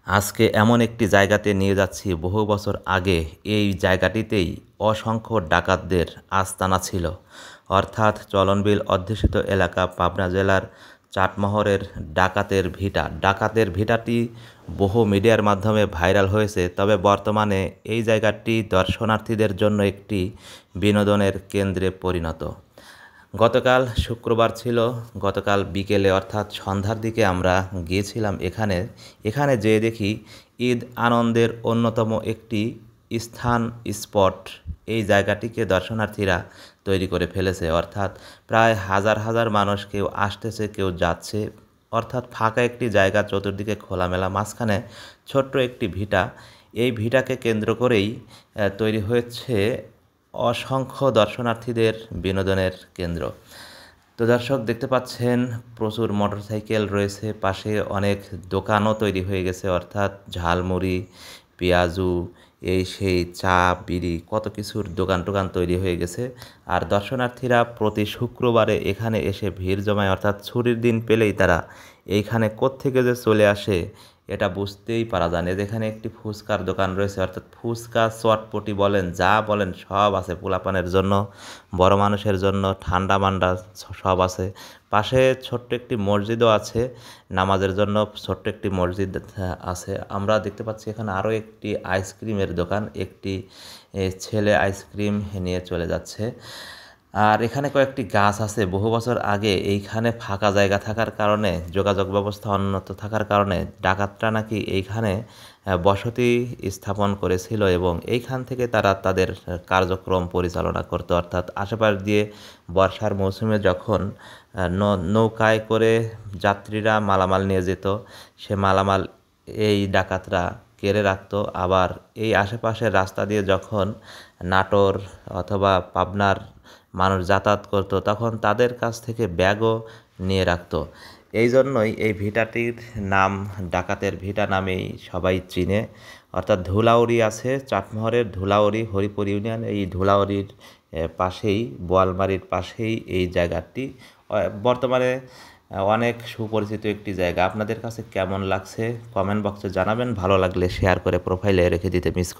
আজকে এমন একটি জায়গাতে নিয়ে যাচ্ছি বহু বছর আগে এই জায়গাটিতেই অসংখ্য ডাকাতদের আস্তানা ছিল। অর্থাৎ চলনবিল অধ্যুষিত এলাকা পাবনা জেলার চাটমোহরের ডাকাতের ভিটা। ডাকাতের ভিটাটি বহু মিডিয়ার মাধ্যমে ভাইরাল হয়েছে, তবে বর্তমানে এই জায়গাটি দর্শনার্থীদের জন্য একটি বিনোদনের কেন্দ্রে পরিণত। গতকাল শুক্রবার ছিল। গতকাল বিকেলে অর্থাৎ সন্ধ্যার দিকে আমরা গিয়েছিলাম এখানে যেয়ে দেখি ঈদ আনন্দের অন্যতম একটি স্থান স্পট এই জায়গাটিকে দর্শনার্থীরা তৈরি করে ফেলেছে। অর্থাৎ প্রায় হাজার হাজার মানুষ কেউ আসতেছে কেউ যাচ্ছে। অর্থাৎ ফাঁকা একটি জায়গা, চতুর্দিকে খোলামেলা, মাঝখানে ছোট্ট একটি ভিটা। এই ভিটাকে কেন্দ্র করেই তৈরি হয়েছে অসংখ্য দর্শনার্থীদের বিনোদনের কেন্দ্র। তো দর্শক দেখতে পাচ্ছেন প্রচুর মোটরসাইকেল রয়েছে, পাশে অনেক দোকানও তৈরি হয়ে গেছে। অর্থাৎ ঝালমুড়ি, পেঁয়াজু, এই সেই চা বিড়ি কত কিছুর দোকান টোকান তৈরি হয়ে গেছে। আর দর্শনার্থীরা প্রতি শুক্রবারে এখানে এসে ভিড় জমায়। অর্থাৎ ছুটির দিন পেলেই তারা এইখানে কোত্থেকে যে চলে আসে এটা বুঝতেই পারা যায় না। যেখানে একটি ফুচকার দোকান রয়েছে, অর্থাৎ ফুচকা, চটপটি বলেন, যা বলেন সব আছে। পোলাপানের জন্য, বড় মানুষের জন্য, ঠান্ডা মান্ডা সব আছে। পাশে ছোট্ট একটি মসজিদও আছে, নামাজের জন্য ছোট্ট একটি মসজিদ আছে। আমরা দেখতে পাচ্ছি এখানে আরও একটি আইসক্রিমের দোকান। একটি ছেলে আইসক্রিম নিয়ে চলে যাচ্ছে। আর এখানে কয়েকটি গাছ আছে। বহু বছর আগে এইখানে ফাঁকা জায়গা থাকার কারণে, যোগাযোগ ব্যবস্থা উন্নত থাকার কারণে ডাকাতরা নাকি এইখানে বসতি স্থাপন করেছিল এবং এইখান থেকে তারা তাদের কার্যক্রম পরিচালনা করত। অর্থাৎ আশেপাশ দিয়ে বর্ষার মৌসুমে যখন নৌকায় করে যাত্রীরা মালামাল নিয়ে যেত, সে মালামাল এই ডাকাতরা কেড়ে রাখতো। আবার এই আশেপাশের রাস্তা দিয়ে যখন নাটোর অথবা পাবনার মানুষ যাতায়াত করতো, তখন তাদের কাছ থেকে ব্যাগও নিয়ে রাখতো। এই জন্যই এই ভিটাটির নাম ডাকাতের ভিটা নামেই সবাই চিনে। অর্থাৎ ধুলাউড়ি আছে, চাটমোহরের ধুলাউড়ি, হরিপুর ইউনিয়ন, এই ধুলাউড়ির পাশেই, বোয়ালমারির পাশেই এই জায়গাটি বর্তমানে অনেক সুপরিচিত একটি জায়গা। আপনাদের কাছে কেমন লাগছে কমেন্ট বক্সে জানাবেন। ভালো লাগলে শেয়ার করে প্রোফাইলে রেখে দিতে মিস